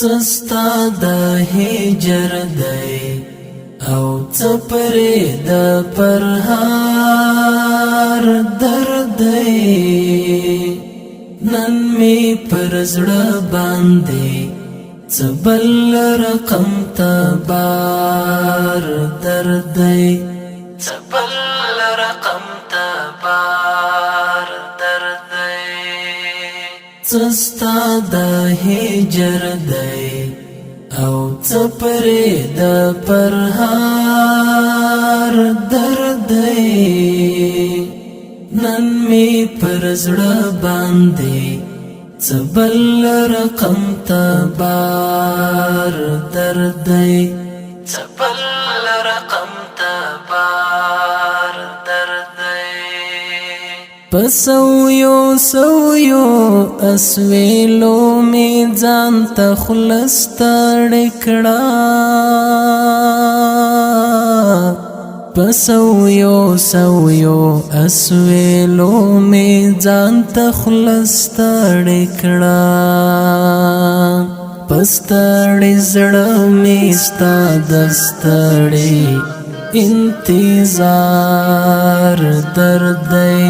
سستا د هجر دی او څپرې د پرهار درد دی نن می پر زړه باندې څه بل رقم تبار درد دی څه بل رقم تبار درد دی سستا د هجر دی او څپرې د پرهار درد دی نن می پر زړه باندې څه بل رقم تبار درد دی څه بل رقم تبار درد دی پسویو اسویلو می ځان ته خلستړ کړه پسویو اسویلو می ځان ته خلستړ کړه پستړې زړه می ستا دستړې انتظار درد دی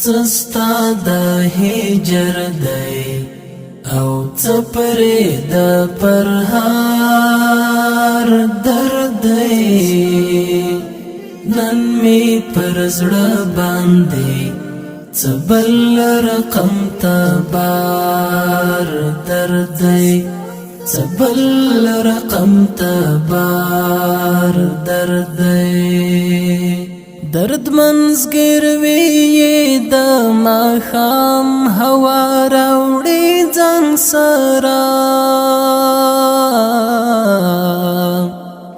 سستا د هجر دی او څپرې د پرهار درد دی نن می پر زړه باندې څه بل رقم تبار درد دی څه بل رقم تبار درد دی درد منزګر وی د ماښام هوا راوړي ځان سره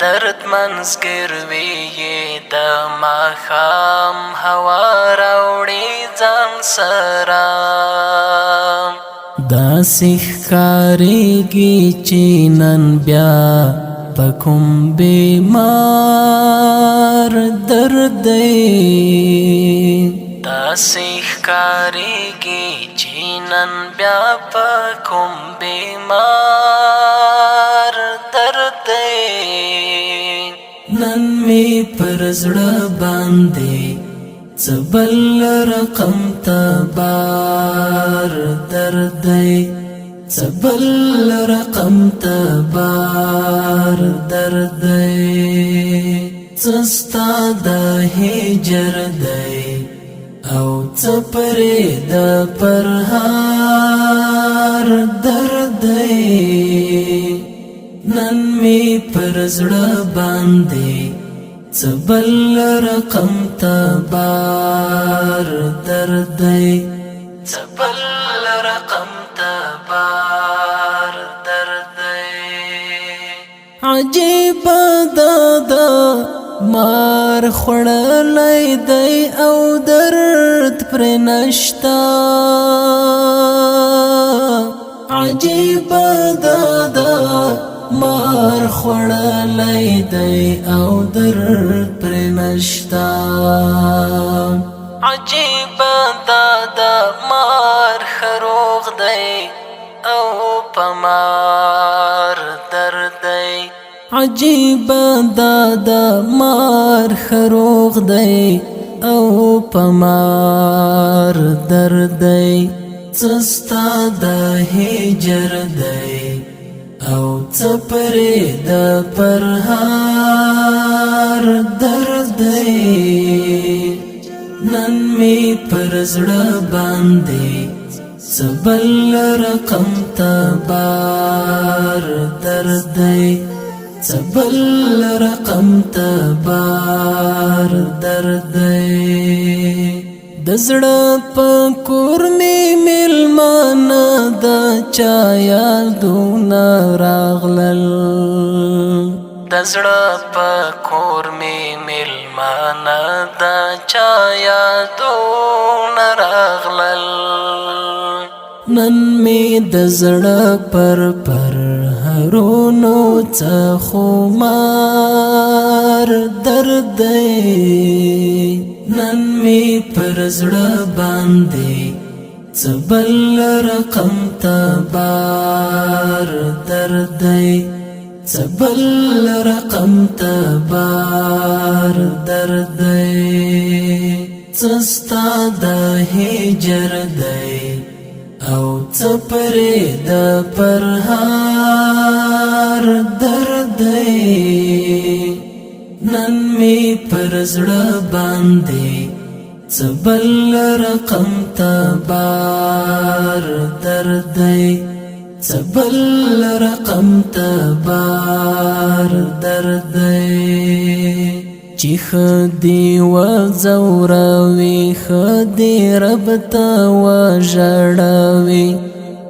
درد منزګر وی د ماښام هوا راوړي ځان سره داسې ښکارېږي چې نن بیا پکم بیمار درد دی داسې ښکارېږي چې نن بیا پکم بیمار درد دی نن می پر زړه باندې څه بل رقم تبار درد دی څه بل رقم تبار درد دی سستا د هجر دی او څپرې د پرهار درد دی نن می پر زړه باندې څه بل رقم تبار درد دی څه بل رقم تبار درد دی عجیب دادا مار خوړلی دی او درد پر نشتا عجیب دادا مار خوړلی دی او درد پر نشتا عجیب دادا مار خروغ دی او پمار درد دی عجیب دادا مار خروغ دی او پمار درد دی سستا د هجر دی او څپرې د پرهار درد دی نن می پر زړه باندې څه بل رقم تبار درد دی څه بل رقم تبار درد دی د زړه په کور می میلمانه د چا یادونه راغلل د زړه په کور می میلمانه د چا یادونه راغلل نن می د زړه پر هرونو څه خمار درد دی نن می پر زړه باندې څه بل رقم تبار درد دی سبل رقم تبار درد دی سستا د هجر دی او څپری د پرهار درد دی نن می پر زړه باندې سبل رقم تبار درد دی سبل رقم تبار درد دی چی خدی و زوروی خدی رب تا و جڑوی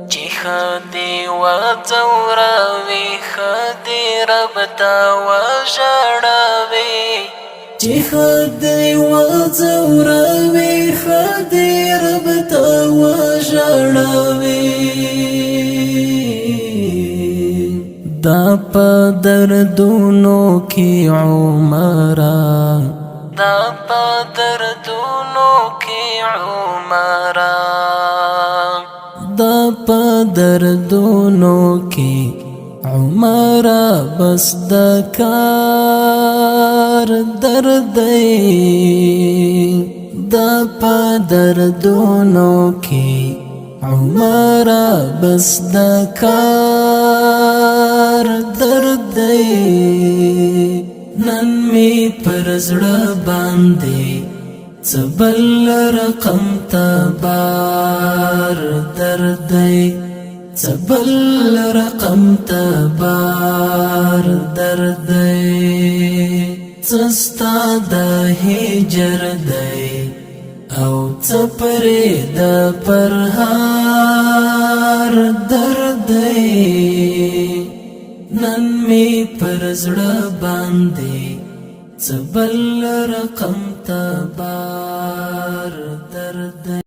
چی خدی و زوروی خدی رب تا و جڑوی چی خدی و زوروی خدی رب تا و جڑوی دا پا دردونو کی عمرا دا پا دردونو کی عمرا دا پا دردونو کی عمرا بس دکار درد دی دا پا دردونو کی عمرا بس دکار درد دی نن می پر زړه باندې سبل رقم تبار درد دی سبل رقم تبار درد دی سستا د هجر دی او څپری د پرهار درد دی نن می پر زړه باندې سبل رقم تبار